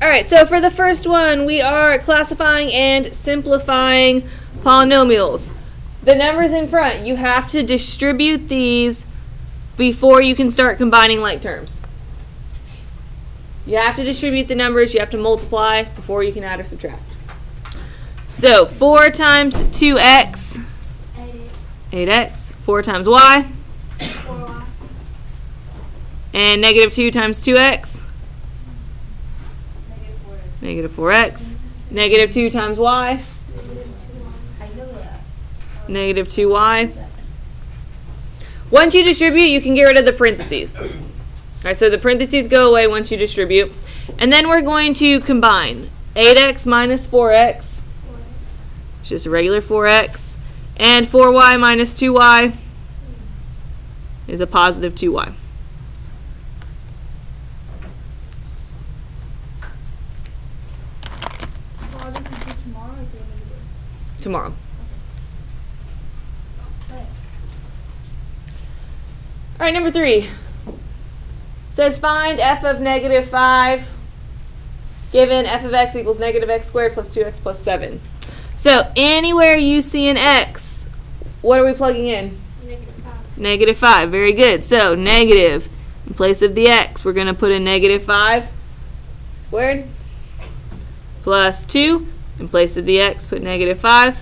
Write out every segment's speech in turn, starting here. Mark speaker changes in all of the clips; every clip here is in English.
Speaker 1: All right, so for the first one, we are classifying and simplifying polynomials. The numbers in front, you have to distribute these before you can start combining like terms. You have to distribute the numbers, you have to multiply before you can add or subtract. So 4 times 2x, 8x, 4 times y,
Speaker 2: 4y.
Speaker 1: and negative 2 times 2x, negative 4x, negative 2 times y, negative 2y. Once you distribute, you can get rid of the parentheses. All right, so the parentheses go away once you distribute. And then we're going to combine 8x minus 4x, which is regular 4x, and 4y minus 2y is a positive 2y. Tomorrow. All right, number 3 says find f of negative 5 given f of x equals negative x squared plus 2x plus 7. So anywhere you see an x, what are we plugging in? Negative 5. Very good. So negative, in place of the x, we're going to put a negative 5 squared plus 2. In place of the x, put negative 5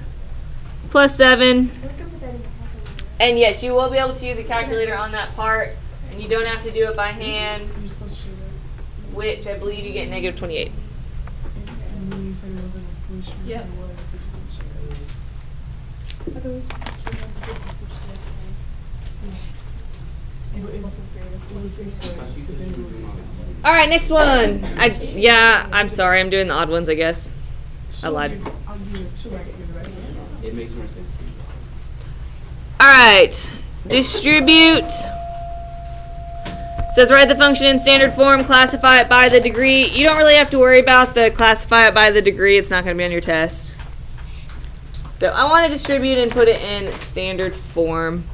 Speaker 1: plus 7. And yes, you will be able to use a calculator on that part. And you don't have to do it by hand, which I believe you get negative 28.
Speaker 2: Yep.
Speaker 1: All right, next one. I'm sorry, I'm doing the odd ones, I guess. I lied.
Speaker 3: It makes more sense.
Speaker 1: All right, distribute. It says write the function in standard form, classify it by the degree. You don't really have to worry about the classify it by the degree. It's not going to be on your test. So I want to distribute and put it in standard form.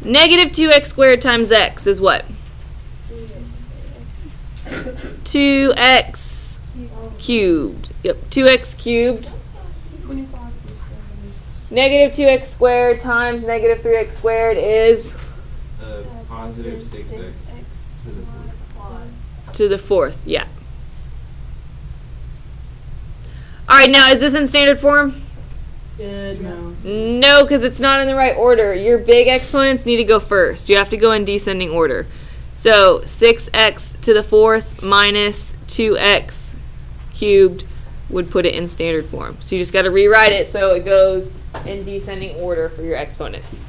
Speaker 1: Negative 2x squared times x is what? 2x cubed. Yep, 2x cubed. Negative 2x squared times negative 3x squared is?
Speaker 3: Positive 6x
Speaker 1: to the fourth, yeah. All right, now is this in standard form?
Speaker 4: Good, no.
Speaker 1: No, because it's not in the right order. Your big exponents need to go first. You have to go in descending order. So 6x to the fourth minus 2x cubed would put it in standard form. So you just got to rewrite it so it goes in descending order for your exponents.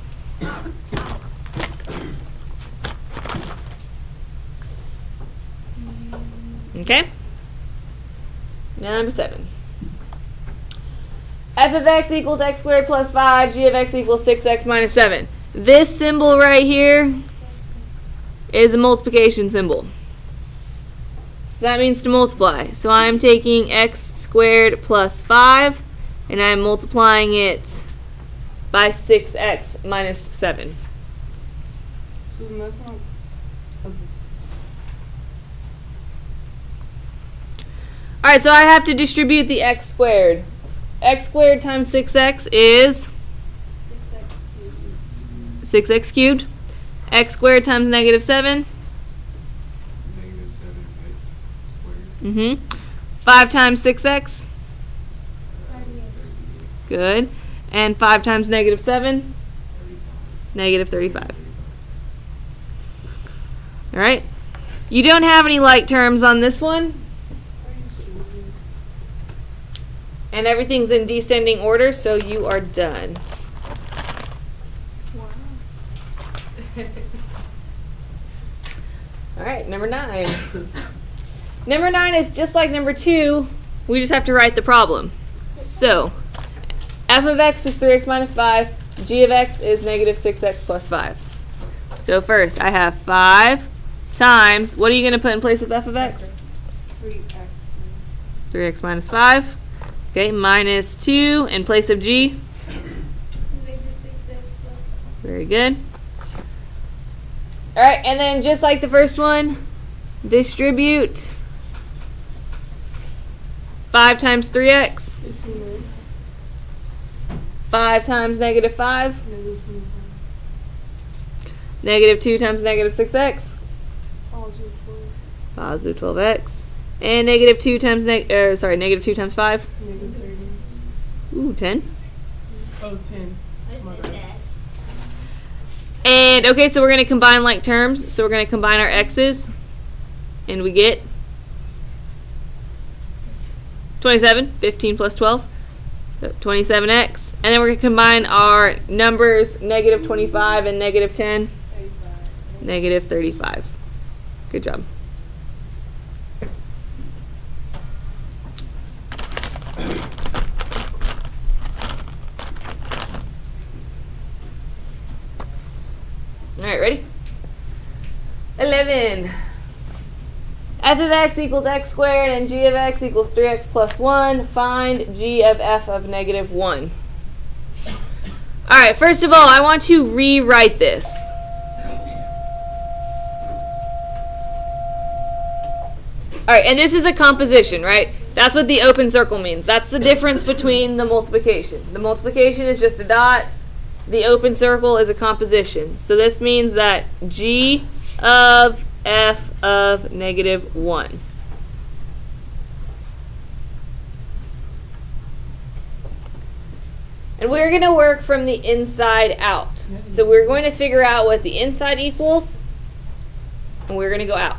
Speaker 1: Okay? Now number 7. F of x equals x squared plus 5, g of x equals 6x minus 7. This symbol right here is a multiplication symbol. So that means to multiply. So I'm taking x squared plus 5, and I'm multiplying it by 6x minus 7.
Speaker 4: Susan, that's not...
Speaker 1: Alright, so I have to distribute the x squared. X squared times 6x is 6x cubed. X squared times negative 7.
Speaker 3: Negative 7x squared.
Speaker 1: 5 times 6x. Good. And 5 times negative 7. Negative 35. Alright. You don't have any like terms on this one. And everything's in descending order, so you are done. All right, number 9. Number 9 is just like number 2. We just have to write the problem. So, f of x is 3x minus 5. G of x is negative 6x plus 5. So first, I have 5 times, what are you going to put in place of f of x?
Speaker 2: 3x.
Speaker 1: 3x minus 5. Okay, minus 2 in place of g. Very good. All right, and then just like the first one, distribute 5 times 3x.
Speaker 4: 15x.
Speaker 1: 5 times negative 5.
Speaker 4: Negative 25.
Speaker 1: Negative 2 times negative 6x.
Speaker 4: Positive 12.
Speaker 1: Positive 12x. And negative 2 times negative 2 times 5.
Speaker 4: Negative 30.
Speaker 1: Ooh, 10.
Speaker 4: Oh, 10. My bad.
Speaker 1: And okay, so we're going to combine like terms. So we're going to combine our x's. And we get 27. 15 plus 12. So 27x. And then we're going to combine our numbers, negative 25 and negative 10.
Speaker 4: 85.
Speaker 1: Negative 35. Good job. All right, ready? 11. F of x equals x squared and g of x equals 3x plus 1. Find g of f of negative 1. All right, first of all, I want to rewrite this. All right, and this is a composition, right? That's what the open circle means. That's the difference between the multiplication. The multiplication is just a dot. The open circle is a composition. So this means that g of f of negative 1. And we're going to work from the inside out. So we're going to figure out what the inside equals, and we're going to go out.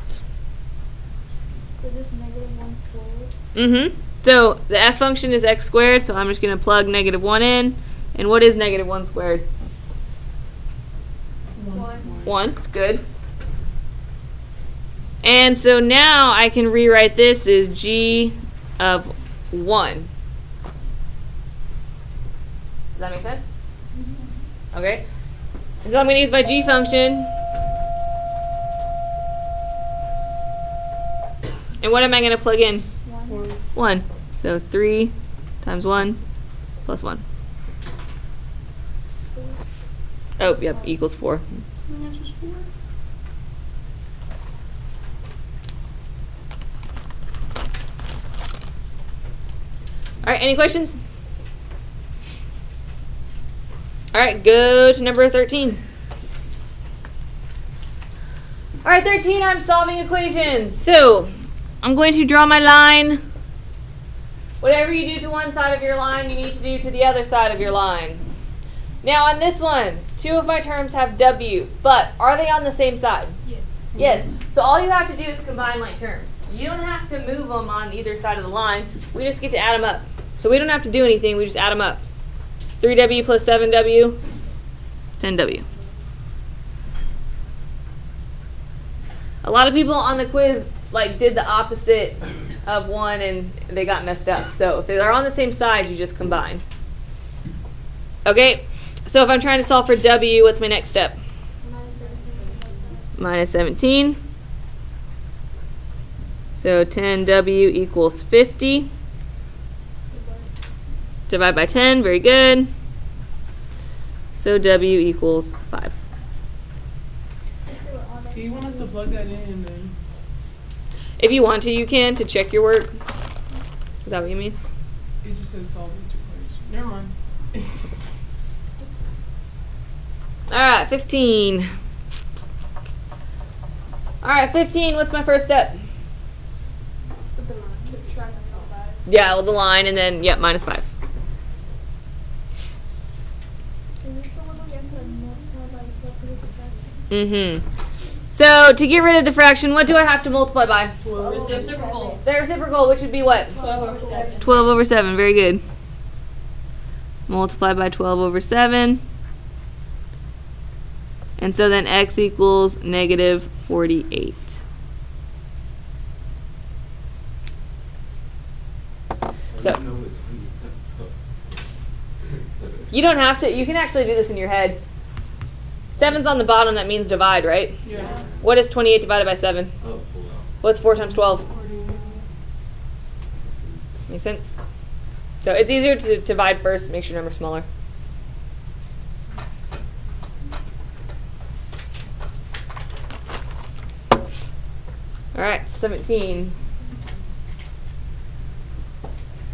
Speaker 2: So just negative 1 squared.
Speaker 1: Mm-hmm. So the f function is x squared, so I'm just going to plug negative 1 in. And what is negative 1 squared? 1. Good. And so now I can rewrite this as g of 1. Does that make sense? Okay. So I'm going to use my g function. And what am I going to plug in?
Speaker 2: 1.
Speaker 1: 1. So 3 times 1 plus 1. Oh, yep, equals 4. All right, any questions? All right, go to number 13. All right, 13, I'm solving equations. So I'm going to draw my line. Whatever you do to one side of your line, you need to do to the other side of your line. Now on this one, 2 of my terms have w, but are they on the same side?
Speaker 2: Yes.
Speaker 1: Yes. So all you have to do is combine like terms. You don't have to move them on either side of the line. We just get to add them up. So we don't have to do anything. We just add them up. 3w plus 7w, 10w. A lot of people on the quiz did the opposite of one and they got messed up. So if they're on the same side, you just combine. Okay. So if I'm trying to solve for w, what's my next step? Minus 17. So 10w equals 50. Divide by 10, very good. So w equals 5.
Speaker 4: Do you want us to plug that in and then?
Speaker 1: If you want to, you can, to check your work. Is that what you mean?
Speaker 4: It just says solve each equation. Never mind.
Speaker 1: All right, 15. All right, 15, what's my first step?
Speaker 2: Put the minus. Subtract the 5.
Speaker 1: Yeah, well, the line, and then, yep, minus 5.
Speaker 2: Is this the one that we have to multiply by the separate fraction?
Speaker 1: Mm-hmm. So, to get rid of the fraction, what do I have to multiply by?
Speaker 4: 12.
Speaker 2: Reciprocal.
Speaker 1: The reciprocal, which would be what?
Speaker 2: 12 over 7.
Speaker 1: 12 over 7, very good. Multiply by 12 over 7. And so then x equals negative 48. So you don't have to. You can actually do this in your head. 7's on the bottom. That means divide, right?
Speaker 4: Yeah.
Speaker 1: What is 28 divided by 7?
Speaker 3: Oh, wow.
Speaker 1: What's 4 times 12? Make sense? So it's easier to divide first. Makes your number smaller. All right, 17.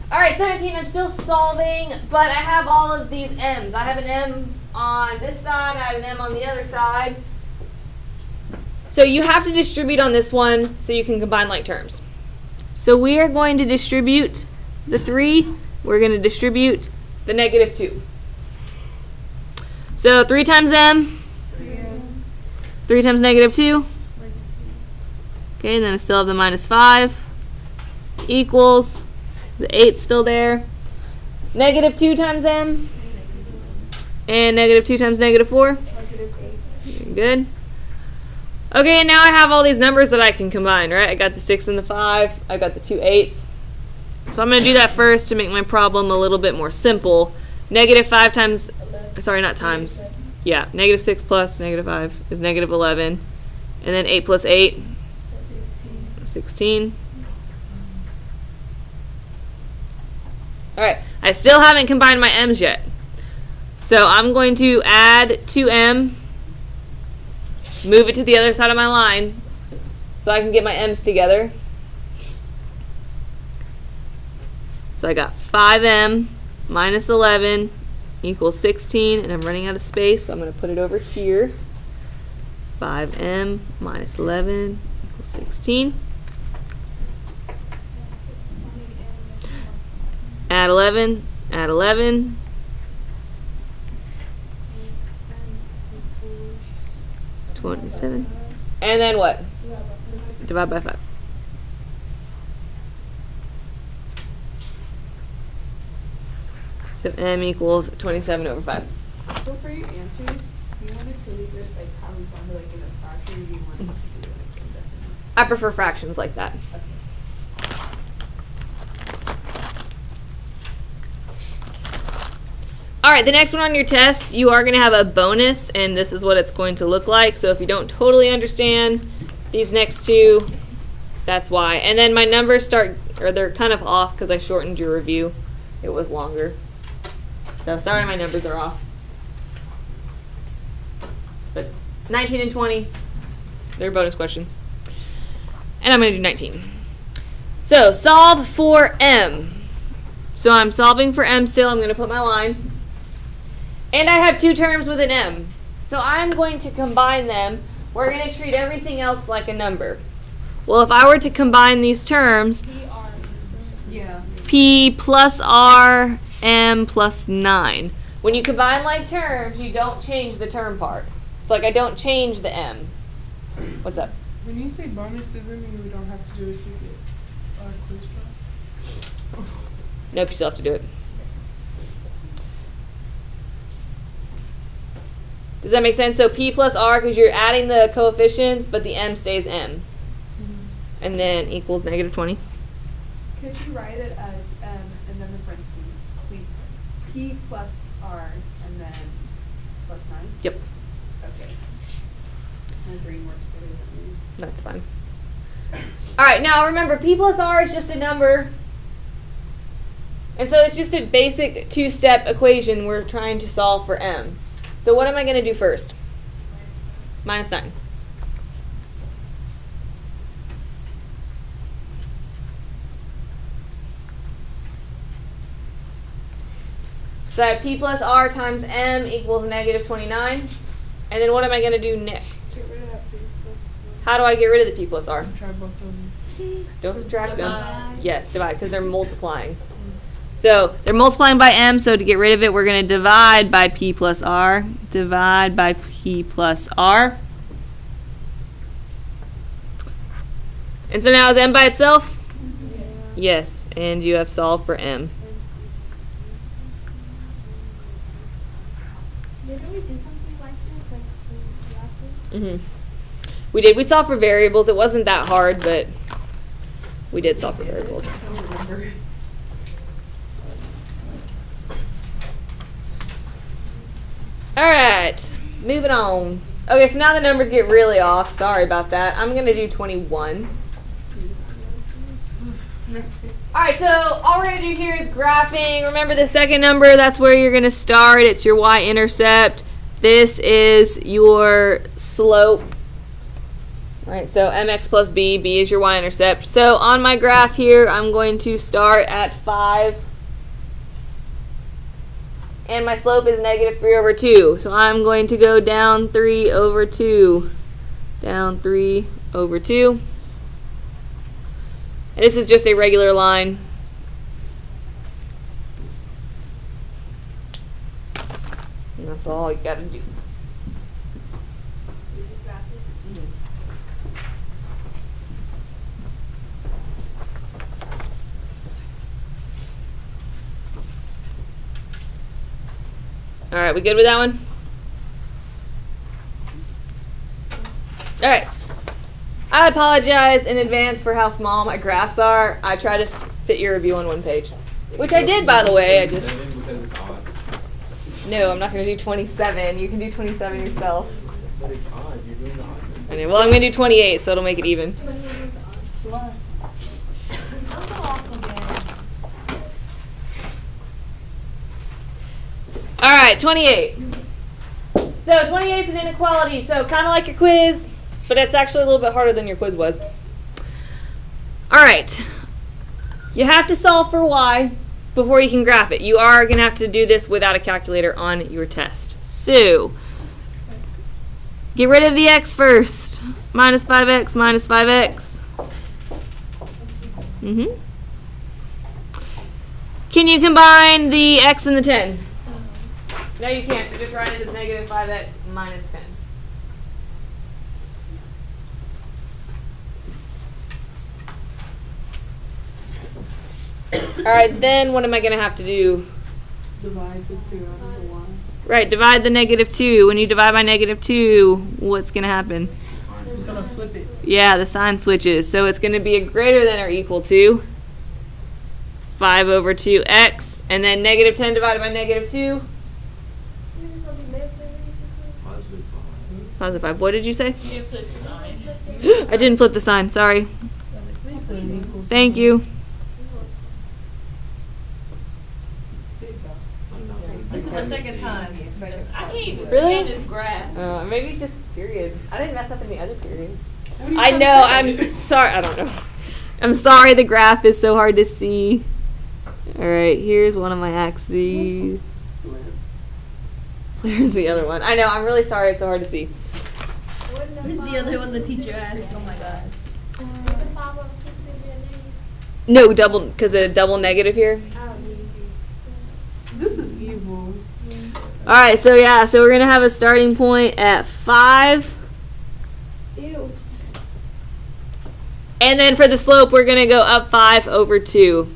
Speaker 1: All right, 17, I'm still solving, but I have all of these m's. I have an m on this side, I have an m on the other side. So you have to distribute on this one so you can combine like terms. So we are going to distribute the 3. We're going to distribute the negative 2. So 3 times m. 3 times negative 2. Okay, and then I still have the minus 5. Equals, the 8's still there. Negative 2 times m. And negative 2 times negative 4. Good. Okay, and now I have all these numbers that I can combine, right? I got the 6 and the 5. I got the 2 8s. So I'm going to do that first to make my problem a little bit more simple. Negative 5 times, sorry, not times. Yeah, negative 6 plus negative 5 is negative 11. And then 8 plus 8, 16. All right, I still haven't combined my m's yet. So I'm going to add 2m, move it to the other side of my line so I can get my m's together. So I got 5m minus 11 equals 16, and I'm running out of space, so I'm going to put it over here. 5m minus 11 equals 16. Add 11, add 11. $27. And then what? Divide by 5. So m equals 27 over 5.
Speaker 5: So for your answers, do you want us to leave it like how we found it, like in a fraction, or do you want us to do it like in decimal?
Speaker 1: I prefer fractions like that. All right, the next one on your test, you are going to have a bonus, and this is what it's going to look like. So if you don't totally understand these next two, that's why. And then my numbers start, or they're kind of off because I shortened your review. It was longer. So sorry my numbers are off. But 19 and 20, they're bonus questions. And I'm going to do 19. So solve for m. So I'm solving for m still. I'm going to put my line. And I have 2 terms with an m. So I'm going to combine them. We're going to treat everything else like a number. Well, if I were to combine these terms,
Speaker 5: Yeah.
Speaker 1: p plus r, m plus 9. When you combine like terms, you don't change the term part. So like I don't change the m. What's up?
Speaker 4: When you say bonus, does it mean we don't have to do it to get our quiz drop?
Speaker 1: Nope, you still have to do it. Does that make sense? So p plus r, because you're adding the coefficients, but the m stays m. And then equals negative 20.
Speaker 5: Could you write it as and then the parentheses, p plus r, and then plus 9?
Speaker 1: Yep,
Speaker 5: Okay. My brain works better than me.
Speaker 1: that's fine. All right, now remember, p plus r is just a number. And so it's just a basic 2-step equation we're trying to solve for m. So what am I going to do first? Minus 9. So I have p plus r times m equals negative 29. And then what am I going to do next?
Speaker 5: Get rid of that p plus 4.
Speaker 1: How do I get rid of the p plus r?
Speaker 4: Subtract both of them.
Speaker 1: Don't subtract them.
Speaker 2: Divide.
Speaker 1: Yes, divide, because they're multiplying. So they're multiplying by m, so to get rid of it, we're going to divide by p plus r. Divide by p plus r. And so now is m by itself?
Speaker 5: Yeah.
Speaker 1: Yes, and you have solved for m.
Speaker 2: Didn't we do something like this, like in last week?
Speaker 1: We did. We solved for variables. It wasn't that hard, but we did solve for variables.
Speaker 5: I don't remember.
Speaker 1: All right, moving on. Okay, so now the numbers get really off. Sorry about that. I'm going to do 21. All right, so all we're going to do here is graphing. Remember the second number, that's where you're going to start. It's your y-intercept. This is your slope. Right, so mx plus b, b is your y-intercept. So on my graph here, I'm going to start at 5. And my slope is negative 3 over 2. So I'm going to go down 3 over 2. Down 3 over 2. And this is just a regular line. And that's all you gotta do. All right, we good with that one? All right. I apologize in advance for how small my graphs are. I try to fit your review on one page, which I did, by the way. I just
Speaker 3: Because it's odd.
Speaker 1: no, I'm not going to do 27. You can do 27 yourself.
Speaker 3: But it's odd. You're doing the odd number.
Speaker 1: I know. Well, I'm going to do 28, so it'll make it even.
Speaker 4: Why?
Speaker 1: All right, 28. So 28 is an inequality, so kind of like your quiz, but it's actually a little bit harder than your quiz was. All right. You have to solve for y before you can graph it. You are going to have to do this without a calculator on your test. So get rid of the x first. Minus 5x minus 5x. Can you combine the x and the 10? No, you can't, so just write it as negative 5x minus 10. All right, then what am I going to have to do?
Speaker 4: Divide the 2 out of the 1.
Speaker 1: Right, divide the negative 2. When you divide by negative 2, what's going to happen?
Speaker 4: It's going to flip it.
Speaker 1: Yeah, the sign switches. So it's going to be a greater than or equal to 5 over 2x. And then negative 10 divided by negative 2.
Speaker 3: Positive 5.
Speaker 1: Positive 5. What did you say?
Speaker 6: You didn't flip the sign.
Speaker 1: I didn't flip the sign. Sorry. Thank you.
Speaker 6: This is the second time you expected. I can't even
Speaker 1: Really?
Speaker 6: see on this graph.
Speaker 1: Maybe it's just period. I didn't mess up in the other period.
Speaker 4: What are you
Speaker 1: I
Speaker 4: trying to
Speaker 1: know.
Speaker 4: say?
Speaker 1: I'm sorry. I don't know. I'm sorry. The graph is so hard to see. All right. Here's one of my axes. There's the other one. I know. I'm really sorry. It's so hard to see.
Speaker 6: Where's the other one the teacher asked? Oh my god.
Speaker 1: No double, because a double negative here.
Speaker 4: This is evil.
Speaker 1: All right. So yeah. So we're gonna have a starting point at 5.
Speaker 2: Ew.
Speaker 1: And then for the slope, we're going to go up 5 over 2.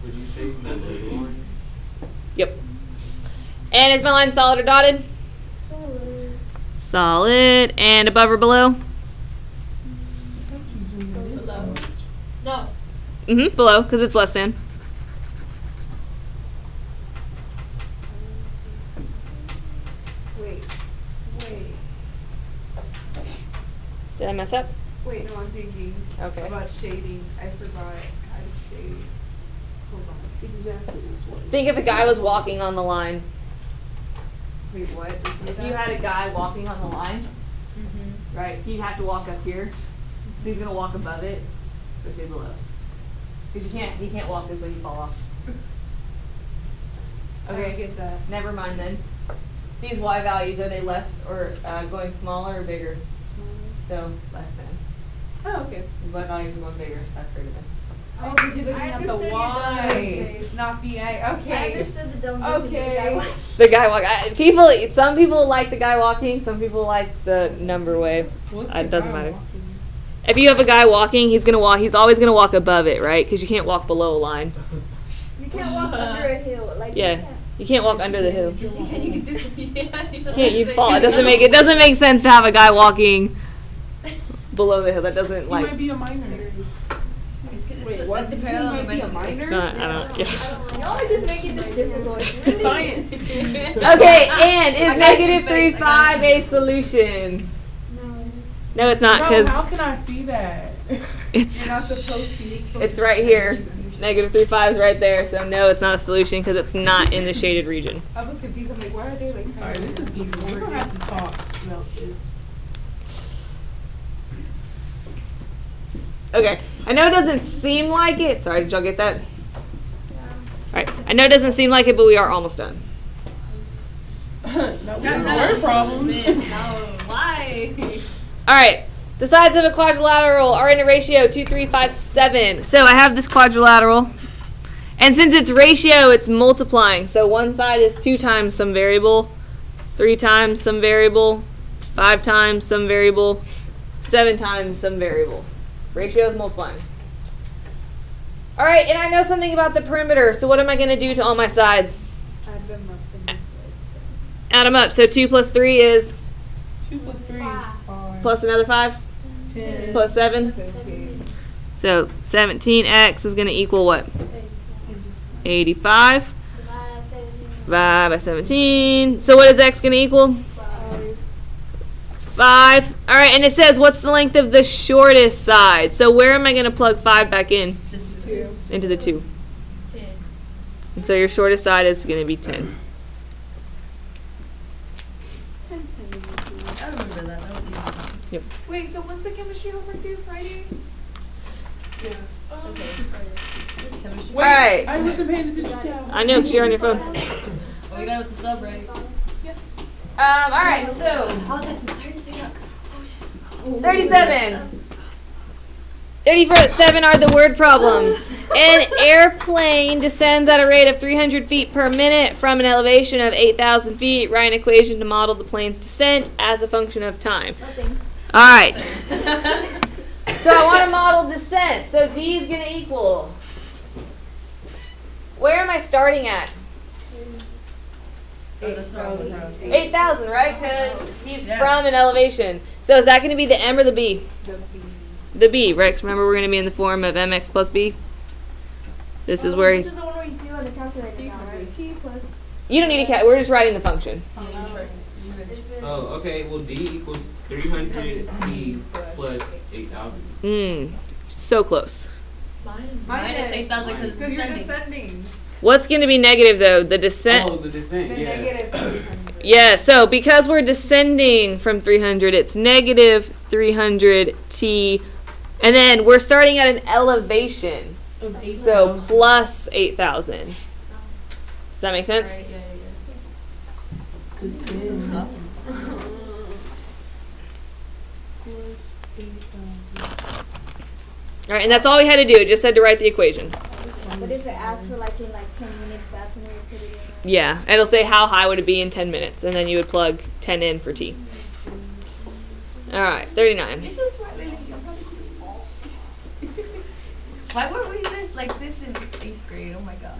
Speaker 3: Would you say the middle one?
Speaker 1: Yep. And is my line solid or dotted? Solid. And above or below?
Speaker 6: Below. No.
Speaker 1: Below, because it's less than.
Speaker 5: Wait.
Speaker 1: Did I mess up?
Speaker 5: Wait, no, I'm thinking
Speaker 1: Okay.
Speaker 5: about shading. I forgot how to shade. Hold on.
Speaker 4: Exactly this way.
Speaker 1: Think if a guy was walking on the line.
Speaker 5: Wait, what?
Speaker 1: If you had a guy walking on the line, right, he'd have to walk up here. So he's going to walk above it. So stay below. Because he can't walk this way, you fall off.
Speaker 5: I don't
Speaker 1: Okay,
Speaker 5: get that.
Speaker 1: never mind then. These y values, are they less or going smaller or bigger? So less than.
Speaker 5: Oh, okay.
Speaker 1: These y values are going bigger. That's greater than.
Speaker 5: Oh, because you're looking
Speaker 2: I
Speaker 5: at the
Speaker 2: understood your
Speaker 5: Y,
Speaker 2: dumb face.
Speaker 5: not the A.
Speaker 2: I
Speaker 5: Okay.
Speaker 2: understood the dumb
Speaker 5: Okay.
Speaker 1: The guy walking. Some people like the guy walking. Some people like the number way.
Speaker 4: What's
Speaker 1: It
Speaker 4: the
Speaker 1: doesn't
Speaker 4: guy
Speaker 1: matter.
Speaker 4: walking?
Speaker 1: If you have a guy walking, he's gonna walk. He's always gonna walk above it, right? Because you can't walk below a line.
Speaker 2: You can't walk under a hill. Like
Speaker 1: Yeah, you can't walk under the hill.
Speaker 6: You can do yeah.
Speaker 1: Can't you fall? It doesn't make sense to have a guy walking below the hill. That doesn't
Speaker 4: He
Speaker 1: like.
Speaker 4: might be a minor.
Speaker 5: Wait, what? Did you say he might be a minor?
Speaker 1: It's not. I don't. Yeah.
Speaker 2: Y'all are just making this difficult.
Speaker 4: Science.
Speaker 1: Okay, and
Speaker 6: I
Speaker 1: is
Speaker 6: got
Speaker 1: negative
Speaker 6: you,
Speaker 1: 3,
Speaker 6: Faith.
Speaker 1: 5 a solution?
Speaker 2: No.
Speaker 1: No, it's not,
Speaker 4: No,
Speaker 1: because
Speaker 4: how can I see that?
Speaker 1: it's
Speaker 5: You're not supposed to.
Speaker 1: it's right here. Negative 3, 5 is right there. So no, it's not a solution because it's not in the shaded region.
Speaker 5: I was confused. I'm like, why are they like?
Speaker 4: Sorry, this is evil. We're gonna have to talk about this.
Speaker 1: Okay. I know it doesn't seem like it. Sorry, did y'all get that? Alright. I know it doesn't seem like it, but we are almost done.
Speaker 4: Not with word problems.
Speaker 6: Why?
Speaker 1: Alright. The sides of a quadrilateral are in a ratio 2, 3, 5, 7. So I have this quadrilateral. And since it's ratio, it's multiplying. So one side is 2 times some variable, 3 times some variable, 5 times some variable, 7 times some variable. Ratio is multiplying. All right, and I know something about the perimeter. So what am I going to do to all my sides?
Speaker 5: Add them up and
Speaker 1: Add them up. So 2 plus 3 is
Speaker 4: 2 plus 3 is 5.
Speaker 1: plus another 5
Speaker 4: 10.
Speaker 1: plus 7.
Speaker 4: 17.
Speaker 1: So 17x is going to equal what? 85. 5 by 17. So what is x going to equal? 5. All right, and it says what's the length of the shortest side. So where am I going to plug 5 back in?
Speaker 5: 2.
Speaker 1: Into the 2. And so your shortest side is going to be 10.
Speaker 6: I remember that. That was easy.
Speaker 1: Yep.
Speaker 5: Wait, so what's the chemistry homework due Friday?
Speaker 4: Yeah.
Speaker 6: Chemistry.
Speaker 1: All right.
Speaker 4: I wasn't paying attention to
Speaker 1: I know because you're on your phone.
Speaker 6: Oh, you got it with the sub, right?
Speaker 1: All right, so
Speaker 6: How's this?
Speaker 1: 37. 37 are the word problems. An airplane descends at a rate of 300 feet per minute from an elevation of 8,000 feet. Write an equation to model the plane's descent as a function of time. All right. So I want to model descent. So D is going to equal. Where am I starting at? 8,000, right? Because he's from an elevation. So is that going to be the M or the B? The B, right? 'Cause remember, we're going to be in the form of mx plus b. This is where
Speaker 2: This
Speaker 1: he's.
Speaker 2: is the one where you do on the calculator now, right? T plus.
Speaker 1: You don't need to we're just writing the function.
Speaker 3: Oh, okay. Well, D equals 300 T plus 8,000.
Speaker 1: So close.
Speaker 6: Minus 8,000 because
Speaker 5: Because you're
Speaker 6: it's
Speaker 5: descending.
Speaker 1: What's going to be negative though? The descent.
Speaker 3: Oh, the descent.
Speaker 5: The
Speaker 3: Yeah.
Speaker 5: negative 300.
Speaker 1: Yeah, so because we're descending from 300, it's negative 300 t. And then we're starting at an elevation. So plus 8,000. Does that make sense?
Speaker 6: Right, yeah.
Speaker 1: All right, and that's all we had to do. It just said to write the equation.
Speaker 2: What if it asks for like in like 10 minutes? That's when we put it in.
Speaker 1: Yeah, it'll say how high would it be in 10 minutes, and then you would plug 10 in for t. All right, 39.
Speaker 6: You're so smart, Lily. Why weren't we like this in 8th grade? Oh my god.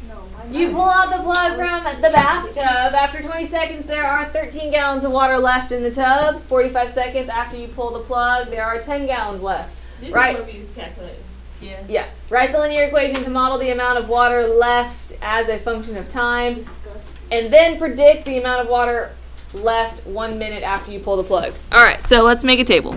Speaker 2: No,
Speaker 1: You pull out the plug from the bathtub. After 20 seconds, there are 13 gallons of water left in the tub. 45 seconds after you pull the plug, there are 10 gallons left.
Speaker 6: This
Speaker 1: Right.
Speaker 6: is where we use calculator. Yeah.
Speaker 1: Yeah. Write the linear equation to model the amount of water left as a function of time, and then predict the amount of water left 1 minute after you pull the plug. All right, so let's make a table.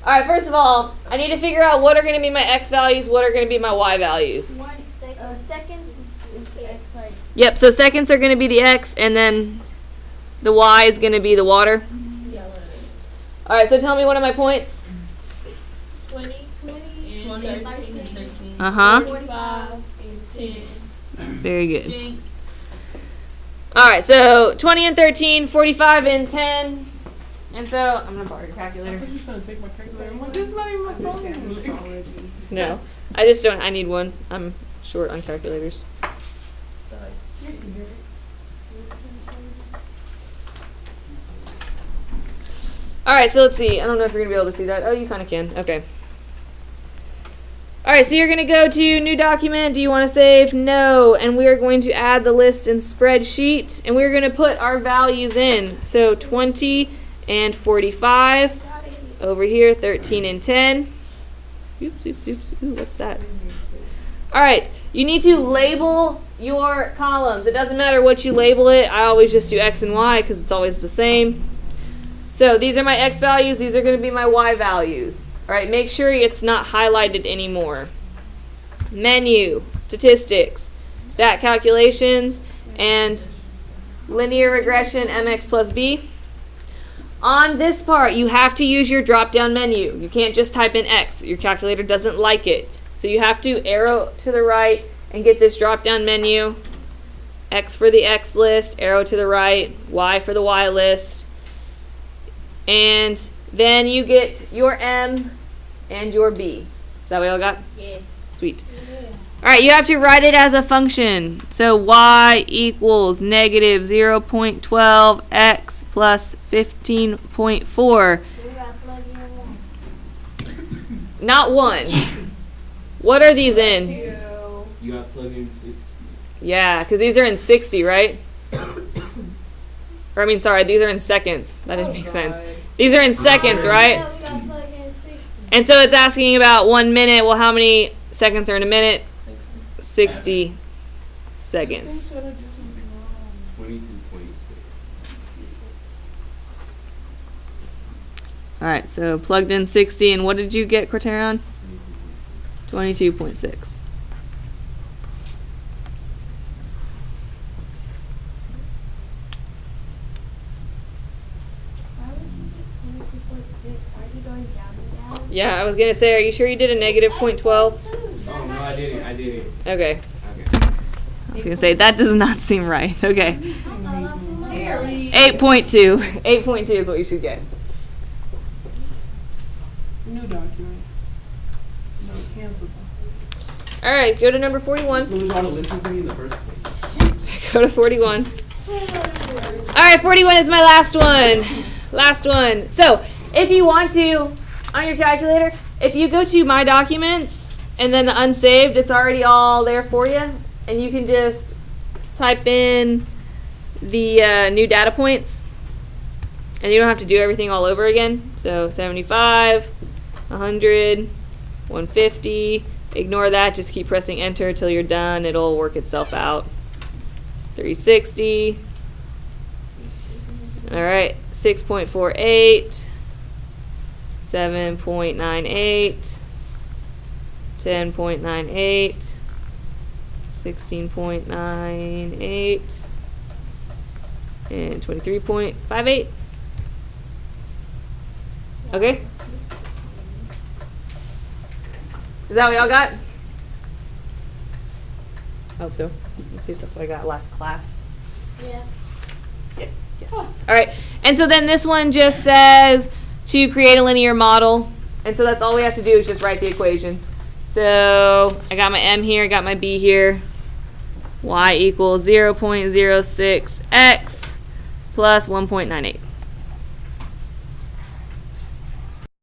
Speaker 1: All right, first of all, I need to figure out what are going to be my x values, what are going to be my y values.
Speaker 2: Seconds is the X, sorry.
Speaker 1: Yep, so seconds are going to be the x, and then the y is going to be the water. All right, so tell me one of my points.
Speaker 2: 20,
Speaker 6: 20, 13.
Speaker 1: Uh-huh.
Speaker 2: 45,
Speaker 6: 10.
Speaker 1: Very good. All right, so 20 and 13, 45 and 10. And so, I'm going to borrow your calculator.
Speaker 4: I was just trying to take my calculator. I'm like, this is not even my phone.
Speaker 1: No, I just don't, I need one. I'm short on calculators. All right, so let's see. I don't know if you're going to be able to see that. Oh, you kind of can. Okay. All right, so you're going to go to new document. Do you want to save? No. And we are going to add the list and spreadsheet. And we're going to put our values in. So 20 and 45. Over here, 13 and 10. Oops, oops, oops. Ooh, what's that? All right, you need to label your columns. It doesn't matter what you label it. I always just do X and Y because it's always the same. So these are my X values. These are going to be my Y values. All right, make sure it's not highlighted anymore. Menu, statistics, stat calculations, and linear regression, MX plus B. On this part, you have to use your drop-down menu. You can't just type in X. Your calculator doesn't like it. So you have to arrow to the right and get this drop-down menu. X for the X list, arrow to the right, Y for the Y list. And then you get your M and your B. Is that what y'all got?
Speaker 6: Yes.
Speaker 1: Sweet. All right, you have to write it as a function. So y equals negative 0.12 x plus 15.4. Not 1. What are these in?
Speaker 3: You got to plug in 6.
Speaker 1: Yeah, because these are in 60, right? Or I mean, sorry, these are in seconds. That didn't make sense. These are in seconds, right? And so it's asking about 1 minute. Well, how many seconds are in a minute? 60 seconds.
Speaker 4: Instead of do something wrong.
Speaker 3: 22.6.
Speaker 1: All right, so plugged in 60, and what did you get, Criterion? 22.6. Yeah, I was going to say, are you sure you did a negative 0.12?
Speaker 3: Oh, no, I didn't.
Speaker 1: Okay.
Speaker 3: Okay.
Speaker 1: I was going to say, that does not seem right. Okay. 8.2. 8.2 is what you should get.
Speaker 4: New document. No, cancel.
Speaker 1: All right, go to number 41.
Speaker 3: What was all the listen to me in the first place?
Speaker 1: Go to 41. All right, 41 is my last one. Last one. So, if you want to, on your calculator, if you go to My Documents and then the unsaved, it's already all there for you. And you can just type in the new data points. And you don't have to do everything all over again. So 75, 100, 150. Ignore that. Just keep pressing enter until you're done. It'll work itself out. 360. All right. 6.48. 7.98. 10.98. 16.98. And 23.58. Okay? Is that what y'all got? I hope so. Let's see if that's what I got last class.
Speaker 2: Yeah.
Speaker 1: Yes, yes. All right. And so then this one just says to create a linear model. And so that's all we have to do is just write the equation. So I got my M here, I got my B here. Y equals 0.06x plus 1.98.